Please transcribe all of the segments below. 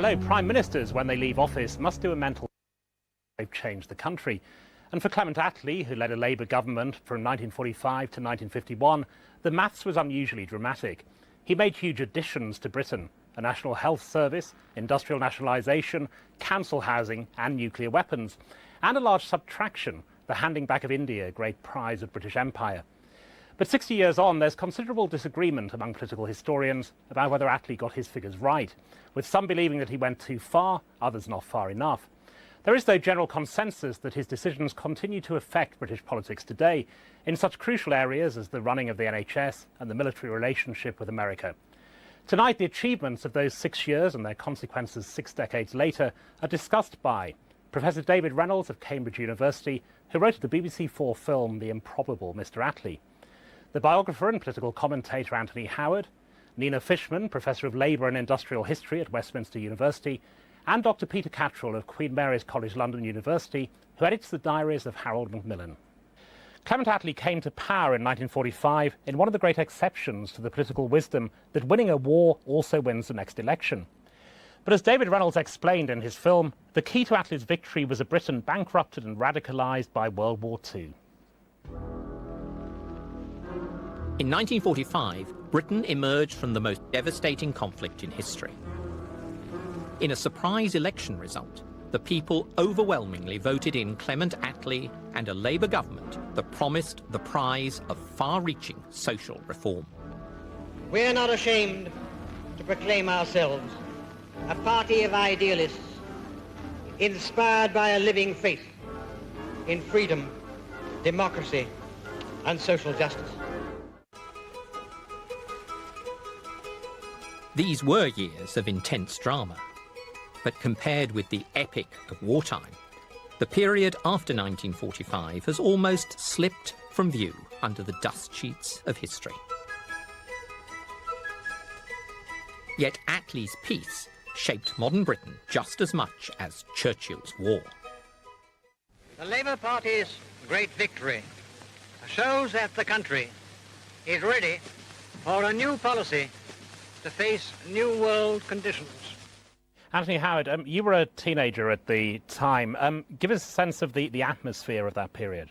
Hello, Prime Ministers, when they leave office, must do a mental they've changed the country. And for Clement Attlee, who led a Labour government from 1945 to 1951, the maths was unusually dramatic. He made huge additions to Britain: a national health service, industrial nationalisation, council housing and nuclear weapons, and a large subtraction, the handing back of India, great prize of British Empire. But 60 years on, there's considerable disagreement among political historians about whether Attlee got his figures right, with some believing that he went too far, others not far enough. There is, though, general consensus that his decisions continue to affect British politics today in such crucial areas as the running of the NHS and the military relationship with America. Tonight, the achievements of those 6 years and their consequences 6 decades later are discussed by Professor David Reynolds of Cambridge University, who wrote the BBC4 film The Improbable Mr Attlee, the biographer and political commentator Anthony Howard, Nina Fishman, Professor of Labour and Industrial History at Westminster University, and Dr Peter Catterall of Queen Mary's College London University, who edits the diaries of Harold Macmillan. Clement Attlee came to power in 1945 in one of the great exceptions to the political wisdom that winning a war also wins the next election. But as David Reynolds explained in his film, the key to Attlee's victory was a Britain bankrupted and radicalised by World War II. In 1945, Britain emerged from the most devastating conflict in history. In a surprise election result, the people overwhelmingly voted in Clement Attlee and a Labour government that promised the prize of far-reaching social reform. We are not ashamed to proclaim ourselves a party of idealists inspired by a living faith in freedom, democracy, and social justice. These were years of intense drama, but compared with the epic of wartime, the period after 1945 has almost slipped from view under the dust sheets of history. Yet Attlee's peace shaped modern Britain just as much as Churchill's war. The Labour Party's great victory shows that the country is ready for a new policy to face new world conditions. Anthony Howard, you were a teenager at the time. Give us a sense of the atmosphere of that period.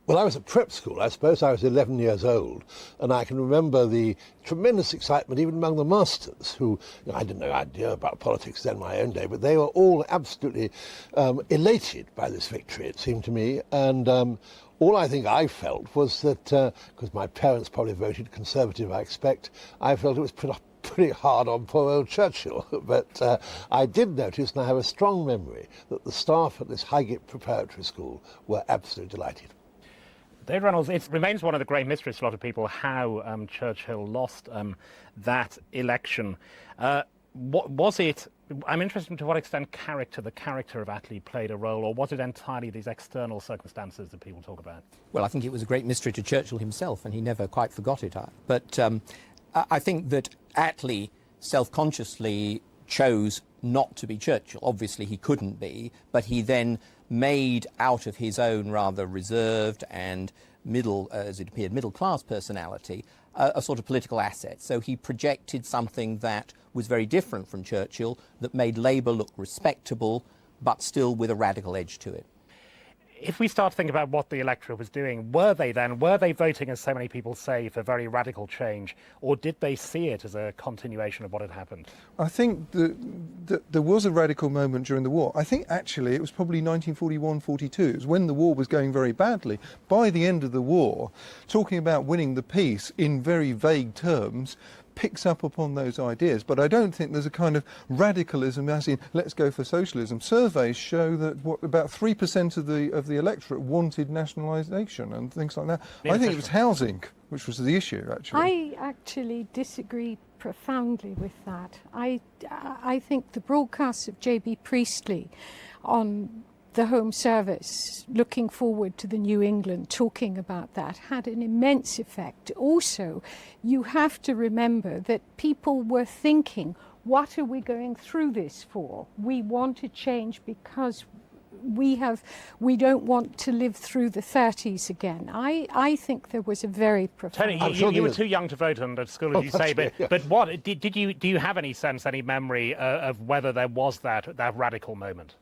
Well, I was at prep school. I suppose I was 11 years old, and I can remember the tremendous excitement even among the masters, who, I didn't know idea about politics then in my own day, but they were all absolutely elated by this victory, it seemed to me. And all I think I felt was that, because my parents probably voted Conservative, I expect, I felt it was pretty hard on poor old Churchill. But I did notice, and I have a strong memory, that the staff at this Highgate Preparatory School were absolutely delighted. David Reynolds, it remains one of the great mysteries to a lot of people how Churchill lost that election. What was it? I'm interested to what extent the character of Attlee played a role, or was it entirely these external circumstances that people talk about? Well, I think it was a great mystery to Churchill himself, and he never quite forgot it. But I think that Attlee self-consciously chose not to be Churchill. Obviously, he couldn't be, but he then made out of his own rather reserved and as it appeared, middle-class personality, a sort of political asset. So he projected something that was very different from Churchill, that made Labour look respectable, but still with a radical edge to it. If we start to think about what the electorate was doing, were they voting, as so many people say, for very radical change, or did they see it as a continuation of what had happened? I think that there was a radical moment during the war. I think actually it was probably 1941-42. It was when the war was going very badly. By the end of the war, talking about winning the peace in very vague terms picks up upon those ideas, but I don't think there's a kind of radicalism as in let's go for socialism. Surveys show that about 3% of the electorate wanted nationalisation and things like that. I think it was housing which was the issue, actually. I actually disagree profoundly with that. I think the broadcasts of J.B. Priestley on the Home Service, looking forward to the New England, talking about that, had an immense effect. Also, you have to remember that people were thinking, what are we going through this for? We want to change because we don't want to live through the 30s again. I think there was a very profound... Tony, you were too young to vote at school, as you say, but what do you have any sense, any memory of whether there was that radical moment?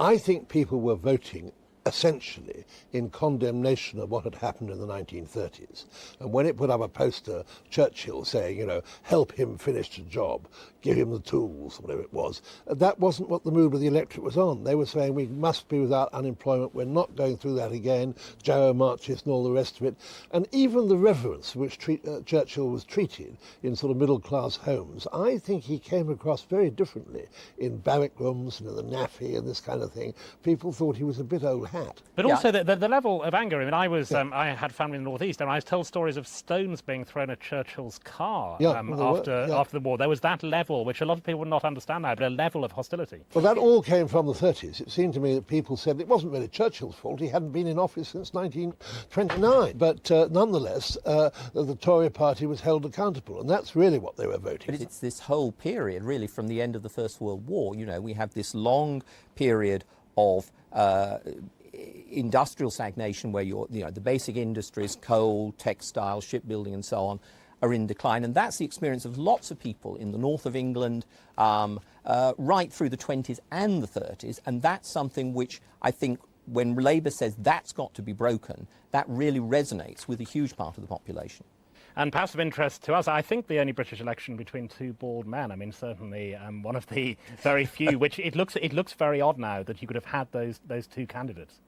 I think people were voting essentially in condemnation of what had happened in the 1930s. And when it put up a poster, Churchill saying, you know, help him finish the job, give him the tools, whatever it was, that wasn't what the mood of the electorate was on. They were saying we must be without unemployment, we're not going through that again, Joe marches and all the rest of it. And even the reverence which Churchill was treated in sort of middle-class homes, I think he came across very differently in barrack rooms and in the NAFI and this kind of thing. People thought he was a bit old hat. But also the level of anger. I mean, I had family in the northeast, and I was told stories of stones being thrown at Churchill's car after the war. There was that level, which a lot of people would not understand now, but a level of hostility. Well, that all came from the 30s. It seemed to me that people said it wasn't really Churchill's fault. He hadn't been in office since 1929. But nonetheless, the Tory party was held accountable, and that's really what they were voting for. But it's this whole period, really, from the end of the First World War. You know, we have this long period of industrial stagnation where the basic industries, coal, textile, shipbuilding and so on, are in decline. And that's the experience of lots of people in the north of England right through the 20s and the 30s. And that's something which I think when Labour says that's got to be broken, that really resonates with a huge part of the population. And perhaps of interest to us, I think the only British election between two bald men. I mean, certainly one of the very few. Which it looks very odd now that you could have had those two candidates.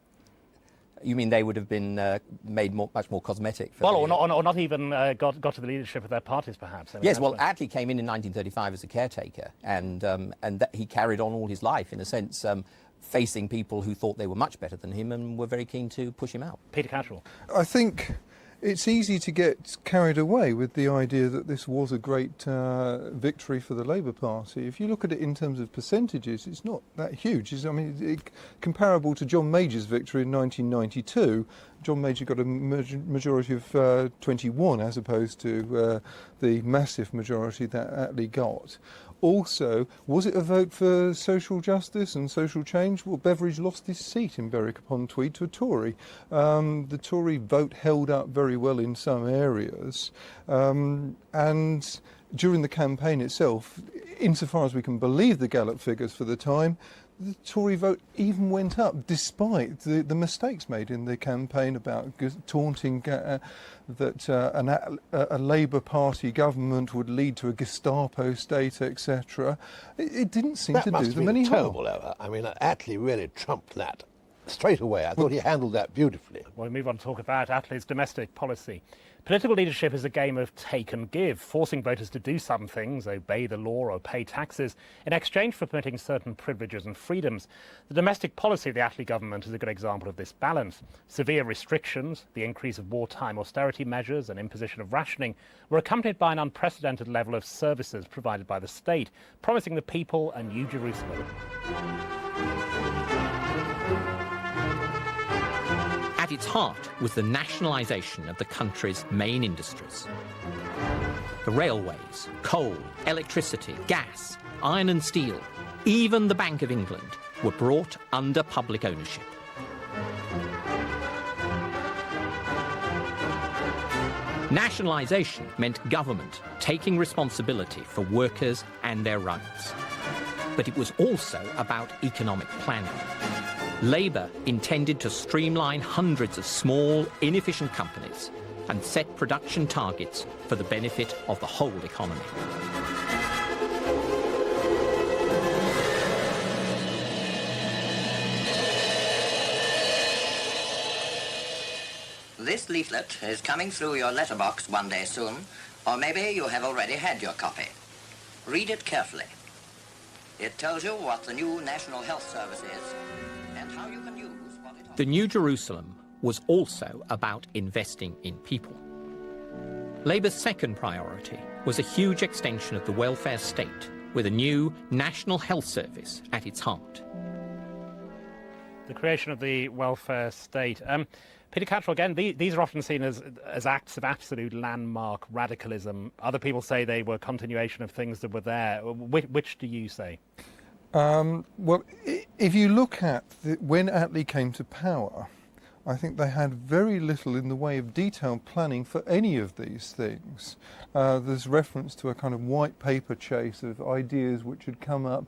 You mean they would have been made much more cosmetic? Or not even got to the leadership of their parties, perhaps. Yes, well, Attlee came in 1935 as a caretaker, and that he carried on all his life, in a sense, facing people who thought they were much better than him and were very keen to push him out. Peter Catterall. I think it's easy to get carried away with the idea that this was a great victory for the Labour Party. If you look at it in terms of percentages, it's not that huge. Comparable to John Major's victory in 1992, John Major got a majority of 21 as opposed to the massive majority that Attlee got. Also, was it a vote for social justice and social change? Well, Beveridge lost his seat in Berwick-upon-Tweed to a Tory. The Tory vote held up very well in some areas. And during the campaign itself, insofar as we can believe the Gallup figures for the time, the Tory vote even went up, despite the mistakes made in the campaign about taunting that a Labour Party government would lead to a Gestapo state, etc. It didn't seem to do them any harm. Terrible error. I mean, Attlee really trumped that straight away. I thought he handled that beautifully. Well, we move on to talk about Attlee's domestic policy. Political leadership is a game of take and give, forcing voters to do some things, obey the law or pay taxes, in exchange for permitting certain privileges and freedoms. The domestic policy of the Attlee government is a good example of this balance. Severe restrictions, the increase of wartime austerity measures and imposition of rationing were accompanied by an unprecedented level of services provided by the state, promising the people a new Jerusalem. At its heart was the nationalisation of the country's main industries. The railways, coal, electricity, gas, iron and steel, even the Bank of England were brought under public ownership. Nationalisation meant government taking responsibility for workers and their rights. But it was also about economic planning. Labour intended to streamline hundreds of small, inefficient companies and set production targets for the benefit of the whole economy. This leaflet is coming through your letterbox one day soon, or maybe you have already had your copy. Read it carefully. It tells you what the new National Health Service is and how you can use what it offers. The New Jerusalem was also about investing in people. Labour's second priority was a huge extension of the welfare state with a new National Health Service at its heart. The creation of the welfare state. Peter Catterall, again, these are often seen as acts of absolute landmark radicalism. Other people say they were continuation of things that were there. Which do you say? Well, if you look at when Attlee came to power, I think they had very little in the way of detailed planning for any of these things. There's reference to a kind of white paper chase of ideas which had come up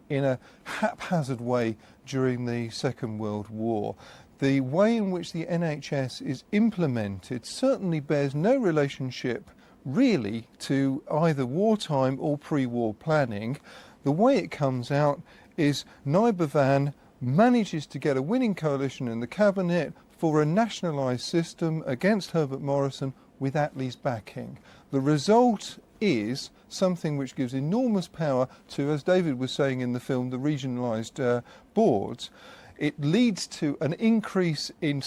in a haphazard way during the Second World War. The way in which the NHS is implemented certainly bears no relationship really to either wartime or pre-war planning. The way it comes out is Nybervan manages to get a winning coalition in the cabinet for a nationalised system against Herbert Morrison with Attlee's backing. The result is something which gives enormous power to, as David was saying in the film, the regionalised boards. It leads to an increase in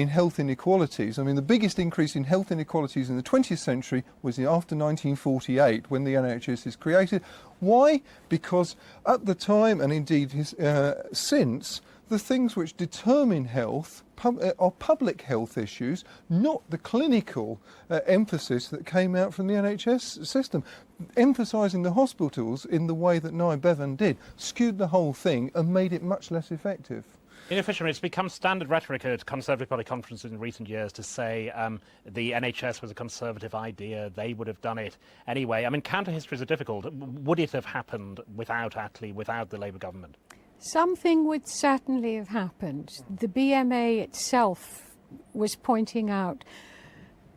health inequalities. I mean, the biggest increase in health inequalities in the 20th century was after 1948, when the NHS is created. Why? Because at the time, and indeed since, the things which determine health are public health issues, not the clinical emphasis that came out from the NHS system. Emphasising the hospitals in the way that Nybervan did skewed the whole thing and made it much less effective. You know, Fishman, it's become standard rhetoric at Conservative Party conferences in recent years to say the NHS was a Conservative idea, they would have done it anyway. I mean, counter-histories are difficult. Would it have happened without Attlee, without the Labour government? Something would certainly have happened. The BMA itself was pointing out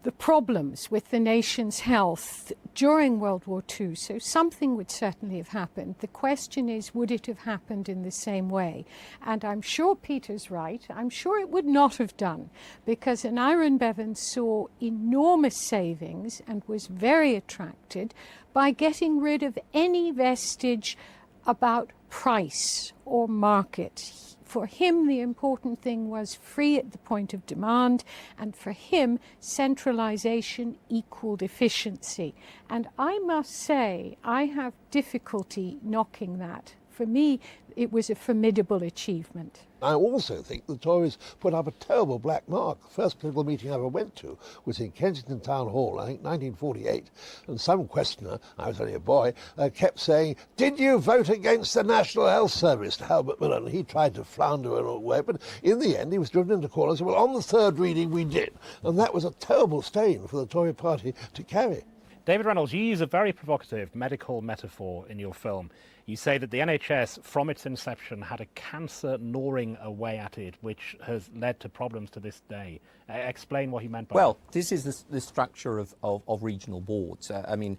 the problems with the nation's health during World War II, so something would certainly have happened. The question is, would it have happened in the same way? And I'm sure Peter's right. I'm sure it would not have done, because Aneurin Bevan saw enormous savings and was very attracted by getting rid of any vestige about price or market. For him, the important thing was free at the point of demand, and for him, centralisation equaled efficiency. And I must say, I have difficulty knocking that. For me, it was a formidable achievement. I also think the Tories put up a terrible black mark. The first political meeting I ever went to was in Kensington Town Hall, I think 1948, and some questioner, I was only a boy, kept saying, "Did you vote against the National Health Service?" to Albert Miller, and he tried to flounder in a way, but in the end he was driven into corner and said, "Well, on the third reading we did," and that was a terrible stain for the Tory party to carry. David Reynolds, you use a very provocative medical metaphor in your film. You say that the NHS, from its inception, had a cancer gnawing away at it, which has led to problems to this day. Explain what you meant by that. Well, this is the structure of regional boards. I mean,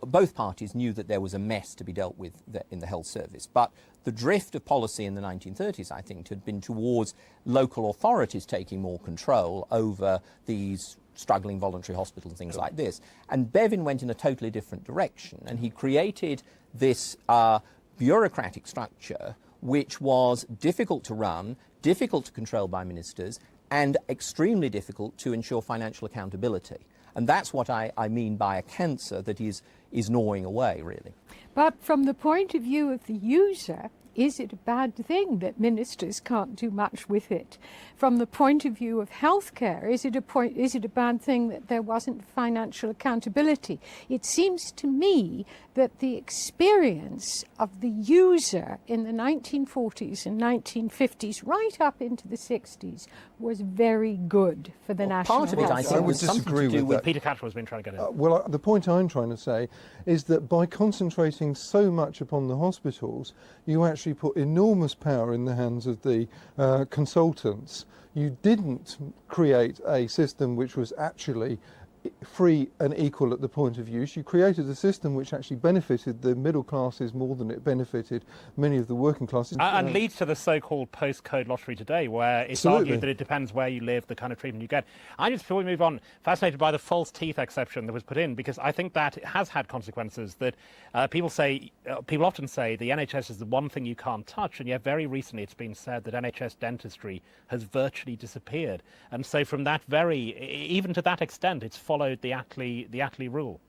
both parties knew that there was a mess to be dealt with in the health service, but the drift of policy in the 1930s, I think, had been towards local authorities taking more control over these struggling voluntary hospitals and things like this. And Bevan went in a totally different direction, and he created this bureaucratic structure which was difficult to run, difficult to control by ministers, and extremely difficult to ensure financial accountability. And that's what I mean by a cancer that is gnawing away, really. But from the point of view of the user, is it a bad thing that ministers can't do much with it? From the point of view of healthcare, is it a bad thing that there wasn't financial accountability? It seems to me that the experience of the user in the 1940s and 1950s, right up into the 60s, was very good for the national health. Part of it, I think, was something to do with Peter Catterall has been trying to get in. Well, the point I'm trying to say is that by concentrating so much upon the hospitals, you actually put enormous power in the hands of the consultants. You didn't create a system which was actually free and equal at the point of use. You created a system which actually benefited the middle classes more than it benefited many of the working classes. And leads to the so-called postcode lottery today, where it's argued that it depends where you live, the kind of treatment you get. I'm just, before we move on, fascinated by the false teeth exception that was put in, because I think that has had consequences that people often say the NHS is the one thing you can't touch, and yet very recently it's been said that NHS dentistry has virtually disappeared. And so from that even to that extent, it's followed the Attlee rule.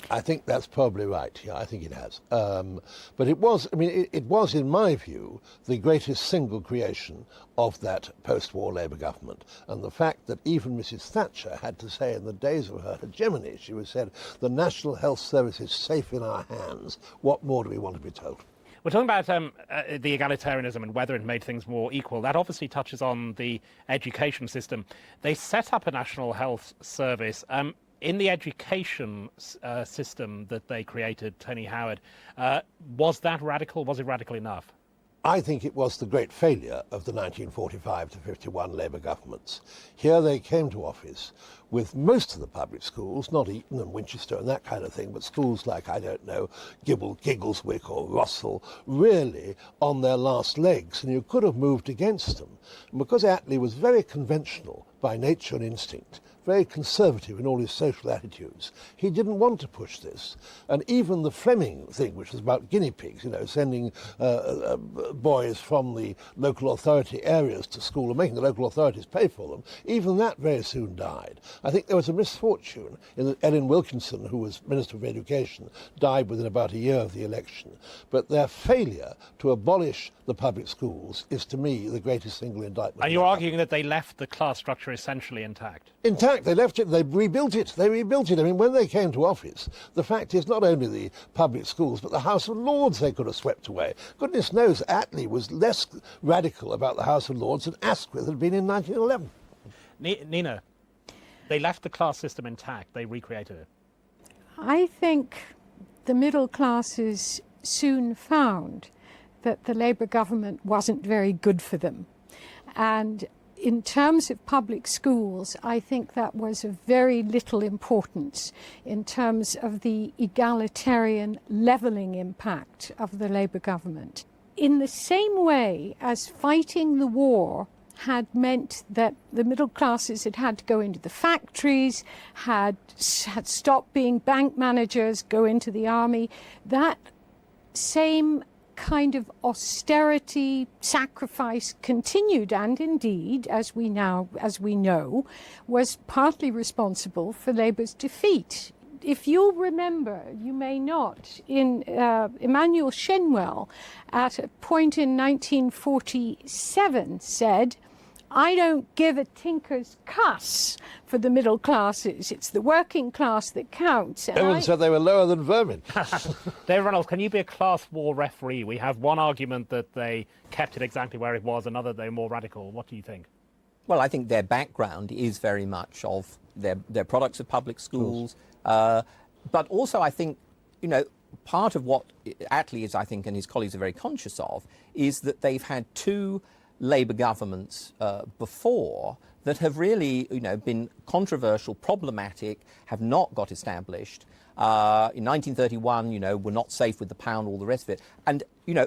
I think that's probably right. Yeah, I think it has. But it was, it was, in my view, the greatest single creation of that post-war Labour government. And the fact that even Mrs Thatcher had to say in the days of her hegemony, she was said, the National Health Service is safe in our hands. What more do we want to be told? We're talking about the egalitarianism and whether it made things more equal. That obviously touches on the education system. They set up a National Health Service. In the education system that they created, Tony Howard, was that radical? Was it radical enough? I think it was the great failure of the 1945 to 51 Labour governments. Here they came to office with most of the public schools, not Eton and Winchester and that kind of thing, but schools like, I don't know, Giggleswick or Rossall, really on their last legs, and you could have moved against them. And because Attlee was very conventional by nature and instinct, very conservative in all his social attitudes, he didn't want to push this. And even the Fleming thing, which was about guinea pigs, sending boys from the local authority areas to school and making the local authorities pay for them, even that very soon died. I think there was a misfortune in that Ellen Wilkinson, who was Minister of Education, died within about a year of the election. But their failure to abolish the public schools is, to me, the greatest single indictment. And you're arguing that they left the class structure essentially intact? Intact. They left it. They rebuilt it. I mean, when they came to office, the fact is not only the public schools, but the House of Lords they could have swept away. Goodness knows Attlee was less radical about the House of Lords than Asquith had been in 1911. Nina, they left the class system intact. They recreated it. I think the middle classes soon found that the Labour government wasn't very good for them. And in terms of public schools, I think that was of very little importance in terms of the egalitarian levelling impact of the Labour government. In the same way as fighting the war had meant that the middle classes had to go into the factories, had stopped being bank managers, go into the army, that same kind of austerity sacrifice continued, and indeed, as we know, was partly responsible for Labour's defeat. If you'll remember, you may not, in Emmanuel Shenwell, at a point in 1947, said, "I don't give a tinker's cuss for the middle classes. It's the working class that counts." Everyone said they were lower than vermin. David Reynolds, can you be a class war referee? We have one argument that they kept it exactly where it was, another they're more radical. What do you think? Well, I think their background is very much of their products of public schools. But also I think, part of what Attlee is, I think, and his colleagues are very conscious of, is that they've had two Labour governments before that have really, been controversial, problematic, have not got established. In 1931, were not safe with the pound, all the rest of it. And,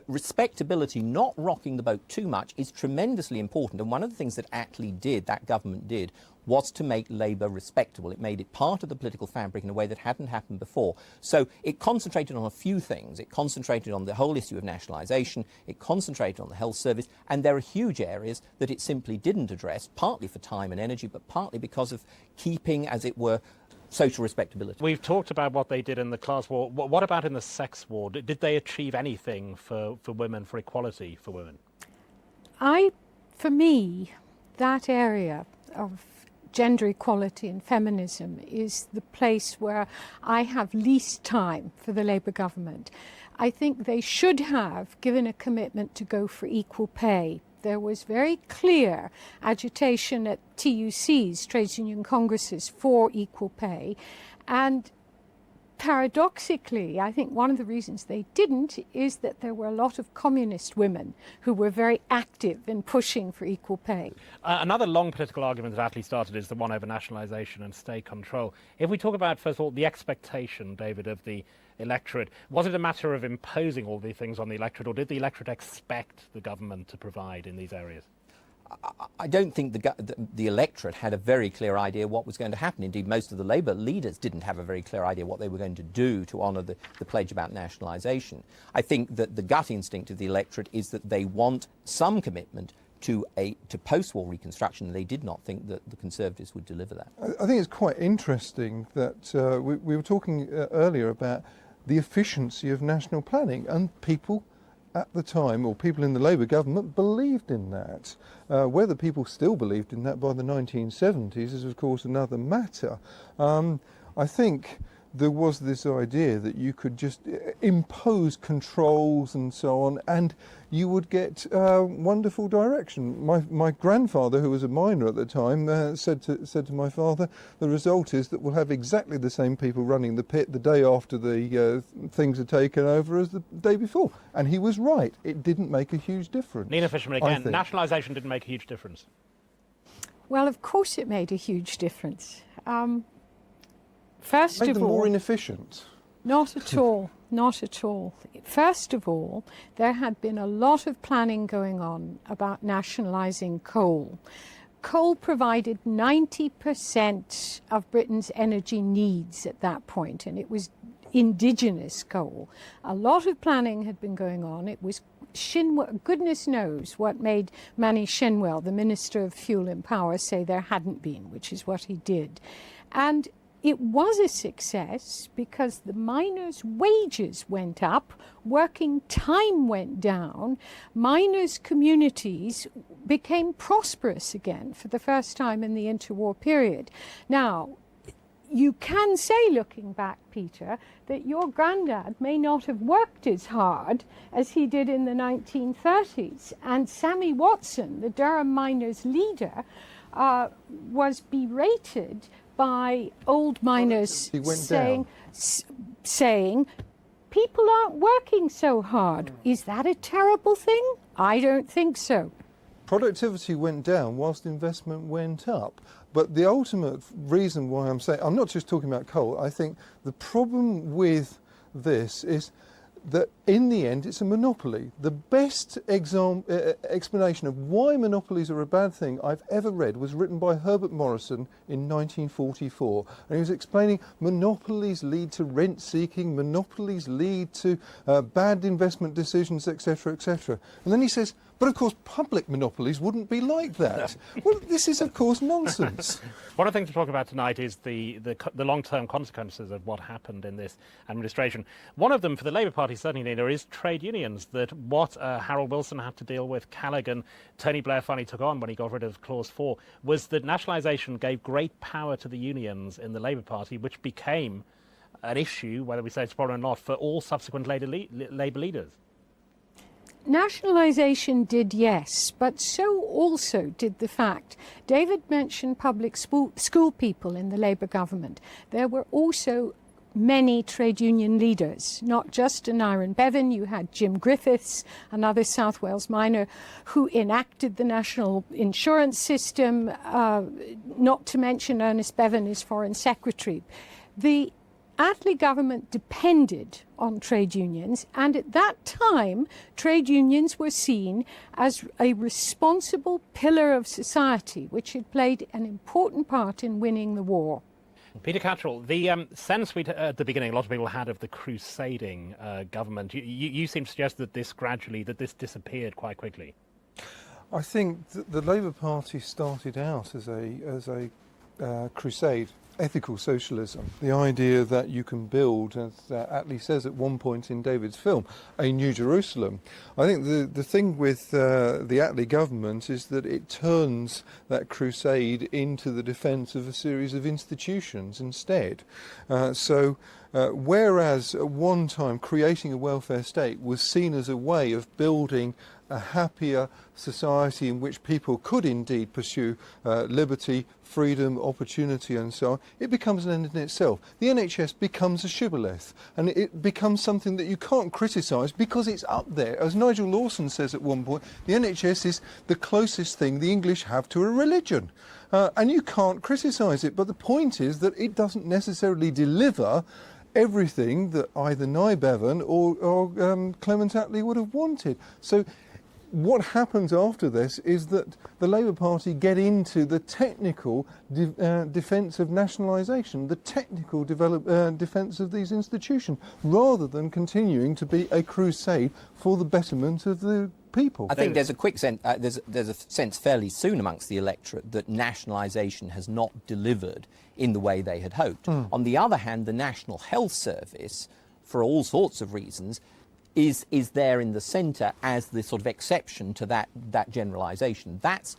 respectability, not rocking the boat too much, is tremendously important. And one of the things that Attlee did, that government did, was to make Labour respectable. It made it part of the political fabric in a way that hadn't happened before. So it concentrated on a few things. It concentrated on the whole issue of nationalisation. It concentrated on the health service. And there are huge areas that it simply didn't address, partly for time and energy, but partly because of keeping, as it were, social respectability. We've talked about what they did in the class war. What about in the sex war? Did they achieve anything for women, for equality for women? For me, that area of gender equality and feminism is the place where I have least time for the Labour government. I think they should have given a commitment to go for equal pay. There was very clear agitation at TUCs, trades union congresses, for equal pay. And paradoxically, I think one of the reasons they didn't is that there were a lot of communist women who were very active in pushing for equal pay. Another long political argument that Attlee started is the one over nationalisation and state control. If we talk about, first of all, the expectation, David, of the electorate, was it a matter of imposing all these things on the electorate, or did the electorate expect the government to provide in these areas? I don't think the electorate had a very clear idea what was going to happen. Indeed, most of the Labour leaders didn't have a very clear idea what they were going to do to honour the pledge about nationalisation. I think that the gut instinct of the electorate is that they want some commitment to post-war reconstruction. They did not think that the Conservatives would deliver that. I think it's quite interesting that we were talking earlier about the efficiency of national planning, and people at the time, or people in the Labour government, believed in that. Whether people still believed in that by the 1970s is, of course, another matter. I think there was this idea that you could just impose controls and so on, and you would get wonderful direction. My grandfather, who was a miner at the time, said to my father, the result is that we'll have exactly the same people running the pit the day after the things are taken over as the day before. And he was right. It didn't make a huge difference. Nina Fishman again, nationalisation didn't make a huge difference. Well, of course it made a huge difference. First Made of them all, more inefficient. Not at all, not at all. First of all, there had been a lot of planning going on about nationalising coal. Coal provided 90% of Britain's energy needs at that point, and it was indigenous coal. A lot of planning had been going on. It was goodness knows what made Manny Shinwell, the Minister of Fuel and Power, say there hadn't been, which is what he did. And it was a success because the miners' wages went up, working time went down, miners' communities became prosperous again for the first time in the interwar period. Now, you can say, looking back, Peter, that your granddad may not have worked as hard as he did in the 1930s. And Sammy Watson, the Durham miners' leader, was berated by old miners saying, people aren't working so hard. Is that a terrible thing? I don't think so. Productivity went down whilst investment went up. But the ultimate reason why I'm saying, I'm not just talking about coal, I think the problem with this is that in the end it's a monopoly. The best explanation of why monopolies are a bad thing I've ever read was written by Herbert Morrison in 1944. And he was explaining monopolies lead to rent seeking, monopolies lead to bad investment decisions, etc., etc. And then he says, but of course public monopolies wouldn't be like that. Well, this is of course nonsense. One of the things to talk about tonight is the long-term consequences of what happened in this administration. One of them for the Labour Party, certainly, Nina, is trade unions, that what Harold Wilson had to deal with, Callaghan, Tony Blair finally took on when he got rid of Clause 4, was that nationalisation gave great power to the unions in the Labour Party, which became an issue, whether we say it's a problem or not, for all subsequent Labour leaders. Nationalisation did, yes, but so also did the fact. David mentioned public school people in the Labour government. There were also many trade union leaders, not just Aneurin Bevan. You had Jim Griffiths, another South Wales miner, who enacted the national insurance system, not to mention Ernest Bevan as Foreign Secretary. The Attlee government depended on trade unions, and at that time trade unions were seen as a responsible pillar of society which had played an important part in winning the war. Peter Catterall, the sense at the beginning a lot of people had of the crusading government, you seem to suggest that this disappeared quite quickly. I think that the Labour Party started out as a crusade. Ethical socialism, the idea that you can build, as Attlee says at one point in David's film, a New Jerusalem. I think the thing with the Attlee government is that it turns that crusade into the defence of a series of institutions instead. Whereas at one time creating a welfare state was seen as a way of building a happier society in which people could indeed pursue liberty, freedom, opportunity and so on, it becomes an end in itself. The NHS becomes a shibboleth, and it becomes something that you can't criticise because it's up there. As Nigel Lawson says at one point, the NHS is the closest thing the English have to a religion. And you can't criticise it, but the point is that it doesn't necessarily deliver everything that either Nye Bevan or Clement Attlee would have wanted. So what happens after this is that the Labour Party get into the technical defence of nationalisation, the technical defence of these institutions, rather than continuing to be a crusade for the betterment of the people. I think there's a quick sense, there's a sense fairly soon amongst the electorate that nationalisation has not delivered in the way they had hoped. On the other hand, the National Health Service, for all sorts of reasons, is there in the centre as the sort of exception to that generalisation. That's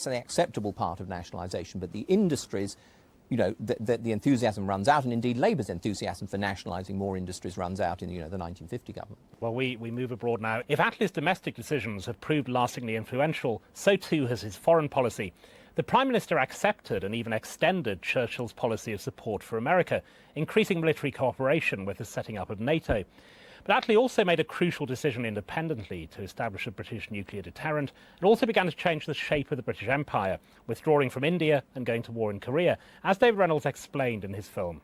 an acceptable part of nationalisation, but the industries you know, the enthusiasm runs out, and indeed Labour's enthusiasm for nationalising more industries runs out in, you know, the 1950 government. Well, we move abroad now. If Attlee's domestic decisions have proved lastingly influential, so too has his foreign policy. The Prime Minister accepted and even extended Churchill's policy of support for America, increasing military cooperation with the setting up of NATO. But Attlee also made a crucial decision independently to establish a British nuclear deterrent, and also began to change the shape of the British Empire, withdrawing from India and going to war in Korea, as David Reynolds explained in his film.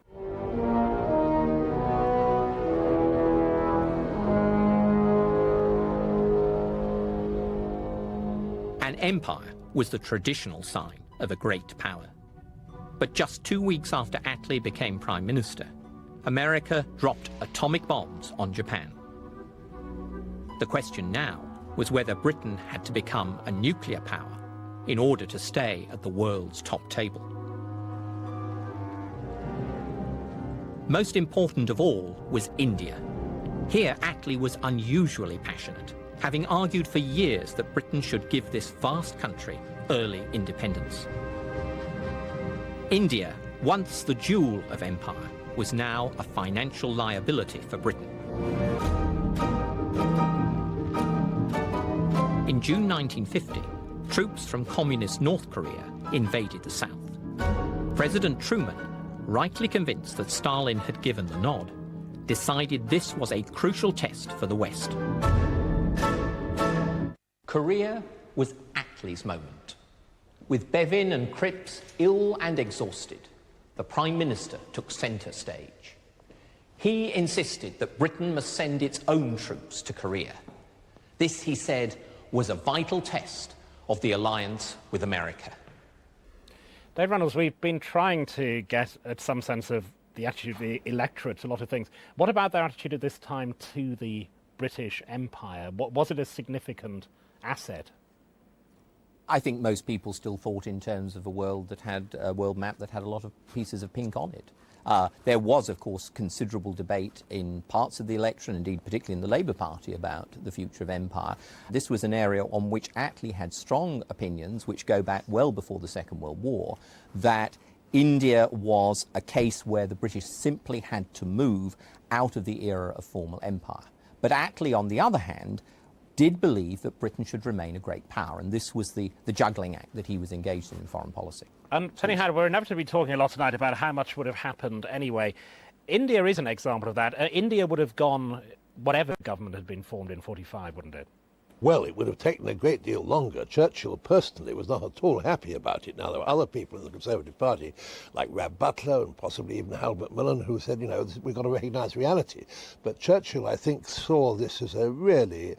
An empire was the traditional sign of a great power. But just 2 weeks after Attlee became Prime Minister, America dropped atomic bombs on Japan. The question now was whether Britain had to become a nuclear power in order to stay at the world's top table. Most important of all was India. Here, Attlee was unusually passionate, having argued for years that Britain should give this vast country early independence. India, once the jewel of empire, was now a financial liability for Britain. In June 1950, troops from communist North Korea invaded the south. President Truman, rightly convinced that Stalin had given the nod, decided this was a crucial test for the West. Korea was Attlee's moment. With Bevin and Cripps ill and exhausted, the Prime Minister took centre stage. He insisted that Britain must send its own troops to Korea. This, he said, was a vital test of the alliance with America. David Reynolds, we've been trying to get at some sense of the attitude of the electorate to a lot of things. What about their attitude at this time to the British Empire? Was it a significant asset? I think most people still thought in terms of a world that had a world map that had a lot of pieces of pink on it. There was, of course, considerable debate in parts of the electorate, indeed particularly in the Labour Party, about the future of empire. This was an area on which Attlee had strong opinions, which go back well before the Second World War, that India was a case where the British simply had to move out of the era of formal empire. But Attlee, on the other hand, did believe that Britain should remain a great power, and this was the juggling act that he was engaged in foreign policy. And Tony Howard, we're inevitably talking a lot tonight about how much would have happened anyway. India is an example of that. India would have gone, whatever government had been formed in 45, wouldn't it? Well, it would have taken a great deal longer. Churchill personally was not at all happy about it. Now, there were other people in the Conservative Party, like Rab Butler and possibly even Hal Macmillan, who said, you know, we've got to recognise reality. But Churchill, I think, saw this as a really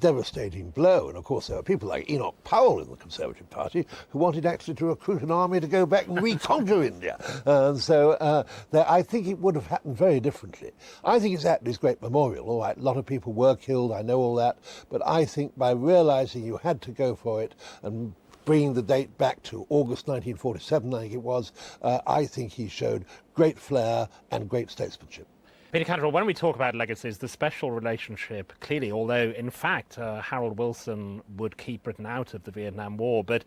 devastating blow. And, of course, there were people like Enoch Powell in the Conservative Party who wanted actually to recruit an army to go back and reconquer India. And so I think it would have happened very differently. I think it's Attlee's great memorial. All right, a lot of people were killed, I know all that, but I think by realising you had to go for it and bringing the date back to August 1947, I think it was, I think he showed great flair and great statesmanship. Peter Catterall, when we talk about legacies, the special relationship, clearly, although in fact Harold Wilson would keep Britain out of the Vietnam War, but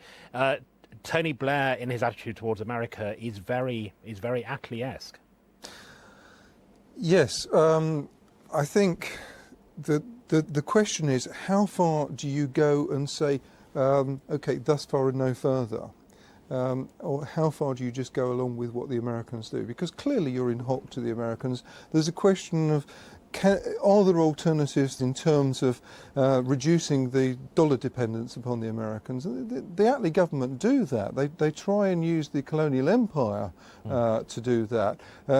Tony Blair, in his attitude towards America, is very Attlee-esque. Yes, I think that the question is, how far do you go and say, OK, thus far and no further? Or how far do you just go along with what the Americans do? Because clearly you're in hock to the Americans. There's a question of, are there alternatives in terms of reducing the dollar dependence upon the Americans? The Attlee government do that. They try and use the colonial empire to do that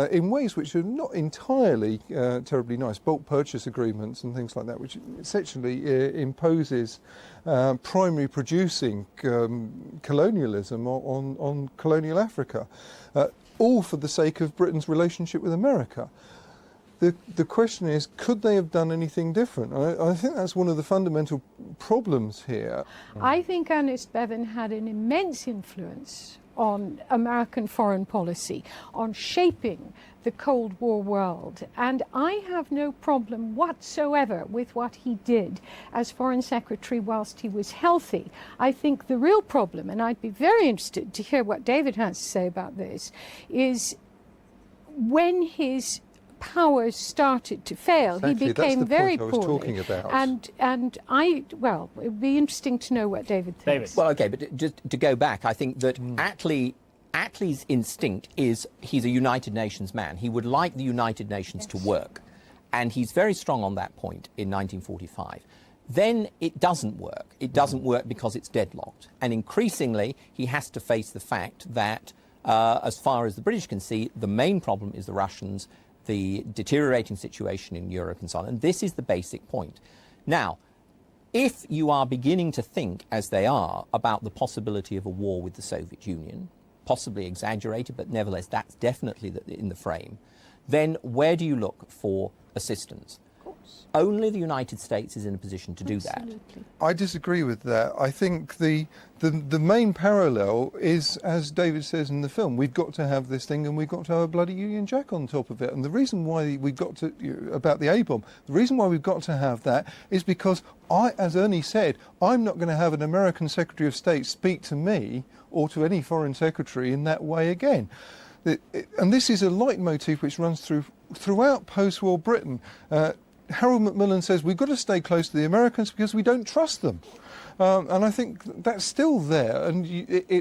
in ways which are not entirely terribly nice. Bulk purchase agreements and things like that, which essentially imposes primary producing colonialism on colonial Africa, all for the sake of Britain's relationship with America. The question is, could they have done anything different? I think that's one of the fundamental problems here. I think Ernest Bevin had an immense influence on American foreign policy, on shaping the Cold War world. And I have no problem whatsoever with what he did as Foreign Secretary whilst he was healthy. I think the real problem, and I'd be very interested to hear what David has to say about this, is when his powers started to fail, Exactly, he became very poorly. That's the point I was talking about. Well, it would be interesting to know what David thinks. Well, okay, but just to go back, I think that Attlee's instinct is he's a United Nations man. He would like the United Nations to work, and he's very strong on that point in 1945. Then it doesn't work. It doesn't work because it's deadlocked, and increasingly he has to face the fact that, as far as the British can see, the main problem is the Russians, the deteriorating situation in Europe and so on. And this is the basic point. Now, if you are beginning to think, as they are, about the possibility of a war with the Soviet Union, possibly exaggerated, but nevertheless that's definitely in the frame, then where do you look for assistance? Only the United States is in a position to do that. I disagree with that. I think the main parallel is, as David says in the film, we've got to have this thing and we've got to have a bloody Union Jack on top of it. And the reason why we've got to, about the A-bomb, the reason why we've got to have that is because as Ernie said, I'm not going to have an American Secretary of State speak to me or to any foreign secretary in that way again. And this is a leitmotif which runs throughout post-war Britain. Harold Macmillan says we've got to stay close to the Americans because we don't trust them. And I think that's still there. And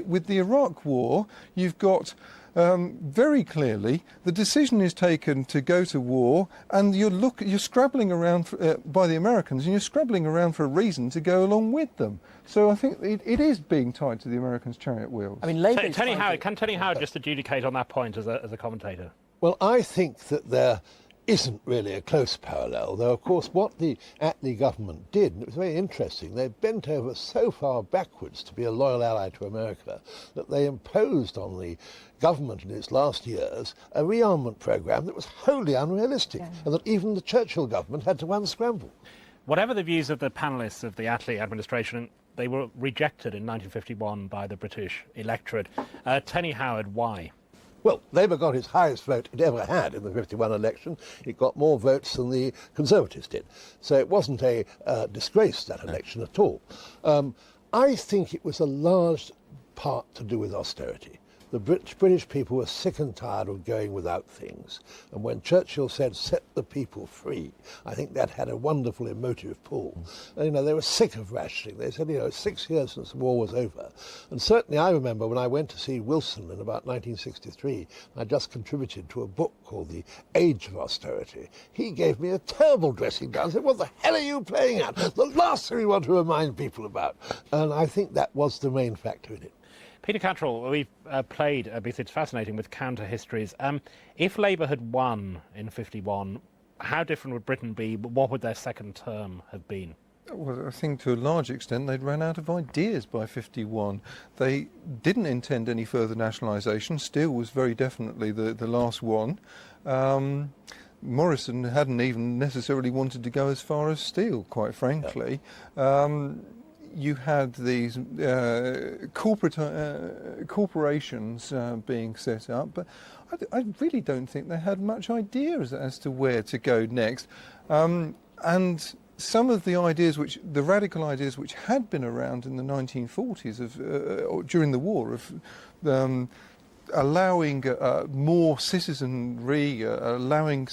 with the Iraq War, you've got very clearly the decision is taken to go to war, and you're scrabbling around by the Americans, and you're scrabbling around for a reason to go along with them. So I think it is being tied to the Americans' chariot wheels. I mean, Tony Howard, can Tony Howard just adjudicate on that point as a commentator? Well, I think that there isn't really a close parallel, though of course what the Attlee government did, and it was very interesting, they bent over so far backwards to be a loyal ally to America that they imposed on the government in its last years a rearmament programme that was wholly unrealistic, and that even the Churchill government had to unscramble. Whatever the views of the panellists of the Attlee administration, they were rejected in 1951 by the British electorate. Tony Howard, why? Well, Labour got its highest vote it ever had in the 51 election. It got more votes than the Conservatives did. So it wasn't a disgrace, that election, at all. I think it was a large part to do with austerity. The British people were sick and tired of going without things. And when Churchill said, set the people free, I think that had a wonderful emotive pull. And, they were sick of rationing. They said, 6 years since the war was over. And certainly I remember when I went to see Wilson in about 1963, I just contributed to a book called The Age of Austerity. He gave me a terrible dressing down and said, what the hell are you playing at? The last thing we want to remind people about. And I think that was the main factor in it. Peter Catterall, we've played, because it's fascinating, with counter-histories. If Labour had won in 51, how different would Britain be? What would their second term have been? Well, I think to a large extent they'd ran out of ideas by 51. They didn't intend any further nationalisation. Steel was very definitely the last one. Morrison hadn't even necessarily wanted to go as far as steel, quite frankly. You had these corporations being set up, but I really don't think they had much idea as to where to go next. And some of the ideas, the radical ideas which had been around in the 1940s during the war, of allowing more citizenry, allowing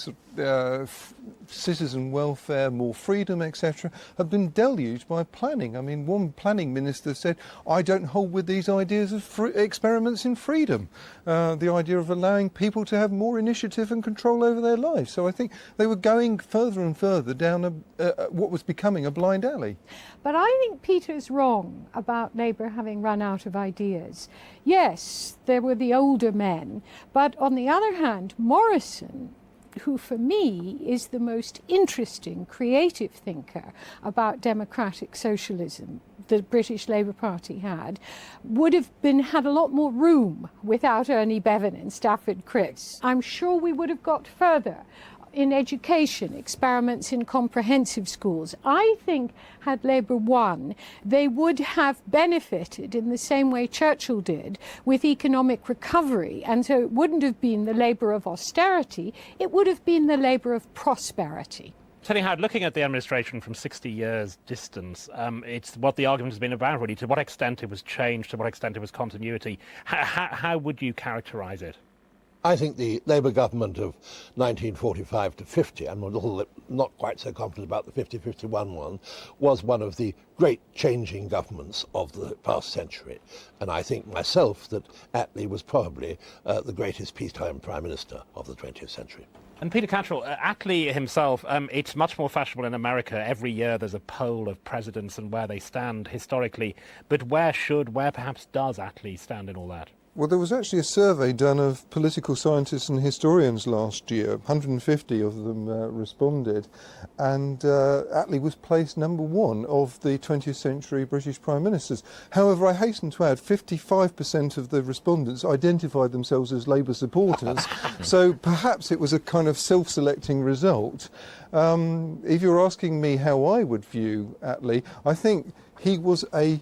citizen welfare, more freedom, etc., have been deluged by planning. I mean, one planning minister said, I don't hold with these ideas of experiments in freedom, the idea of allowing people to have more initiative and control over their lives. So I think they were going further and further down what was becoming a blind alley. But I think Peter's wrong about Labour having run out of ideas. Yes, there were the older men, but on the other hand, Morrison, who for me is the most interesting creative thinker about democratic socialism the British Labour Party had, would have had a lot more room without Ernie Bevan and Stafford Cripps. I'm sure we would have got further in education, experiments in comprehensive schools. I think had Labour won, they would have benefited in the same way Churchill did with economic recovery. And so it wouldn't have been the Labour of austerity, it would have been the Labour of prosperity. Tony Howard, looking at the administration from 60 years distance, it's what the argument has been about, really. To what extent it was change, to what extent it was continuity. How would you characterise it? I think the Labour government of 1945 to 50, I'm not quite so confident about the 50-51 one, was one of the great changing governments of the past century. And I think myself that Attlee was probably the greatest peacetime Prime Minister of the 20th century. And Peter Catterall, Attlee himself, it's much more fashionable in America. Every year there's a poll of presidents and where they stand historically. But where perhaps does Attlee stand in all that? Well, there was actually a survey done of political scientists and historians last year. 150 of them responded, and Attlee was placed number one of the 20th century British Prime Ministers. However, I hasten to add 55% of the respondents identified themselves as Labour supporters, so perhaps it was a kind of self-selecting result. If you're asking me how I would view Attlee, I think he was a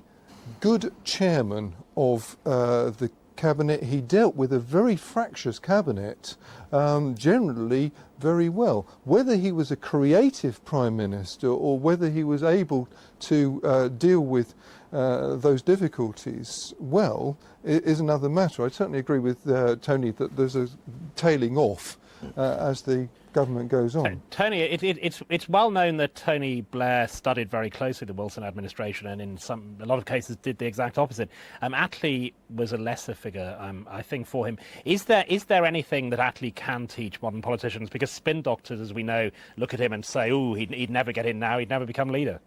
good chairman of the cabinet. He dealt with a very fractious cabinet generally very well. Whether he was a creative prime minister or whether he was able to deal with those difficulties well is another matter. I certainly agree with Tony that there's a tailing off as the government goes on. Tony, it's well known that Tony Blair studied very closely the Wilson administration and in a lot of cases did the exact opposite. Attlee was a lesser figure, I think, for him. Is there anything that Attlee can teach modern politicians? Because spin doctors, as we know, look at him and say, "Ooh, he'd never get in now, he'd never become leader."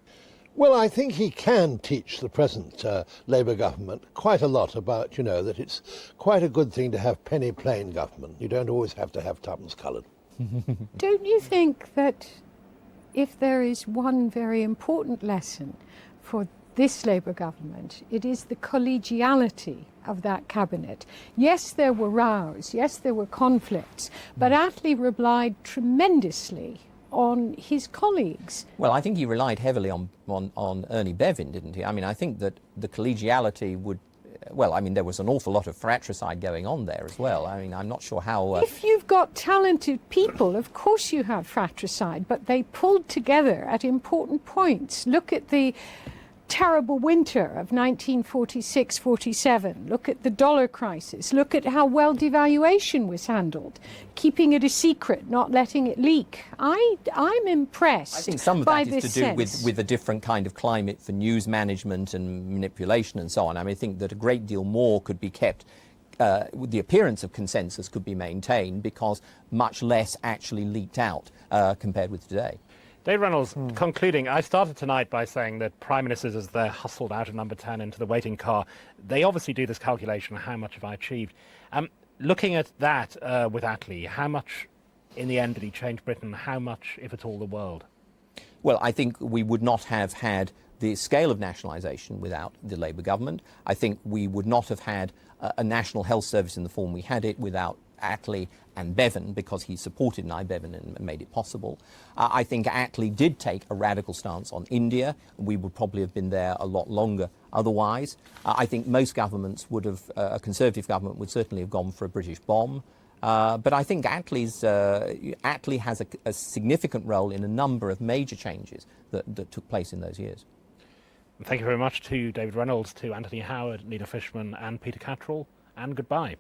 Well, I think he can teach the present Labour government quite a lot about, that it's quite a good thing to have penny plain government. You don't always have to have tuppence coloured. Don't you think that if there is one very important lesson for this Labour government, it is the collegiality of that cabinet? Yes, there were rows, yes, there were conflicts, but Attlee relied tremendously on his colleagues. Well, I think he relied heavily on Ernie Bevin, didn't he? I mean, I think that the collegiality would... Well, I mean, there was an awful lot of fratricide going on there as well. I mean, I'm not sure how... If you've got talented people, of course you have fratricide, but they pulled together at important points. Look at the terrible winter of 1946-47. Look at the dollar crisis. Look at how well devaluation was handled, keeping it a secret, not letting it leak. I'm impressed. I think some of that is to do with a different kind of climate for news management and manipulation and so on. I mean, I think that a great deal more could be kept. The appearance of consensus could be maintained because much less actually leaked out compared with today. David Reynolds, concluding, I started tonight by saying that Prime Ministers, as they're hustled out of number 10 into the waiting car, they obviously do this calculation, how much have I achieved? Looking at that with Attlee, how much in the end did he change Britain? How much, if at all, the world? Well, I think we would not have had the scale of nationalisation without the Labour government. I think we would not have had a national health service in the form we had it without Attlee and Bevin, because he supported Bevin and made it possible. I think Attlee did take a radical stance on India. We would probably have been there a lot longer otherwise. I think most governments would have, a Conservative government would certainly have gone for a British bomb. But I think Attlee has a significant role in a number of major changes that took place in those years. Thank you very much to David Reynolds, to Anthony Howard, Nina Fishman and Peter Catterall, and goodbye.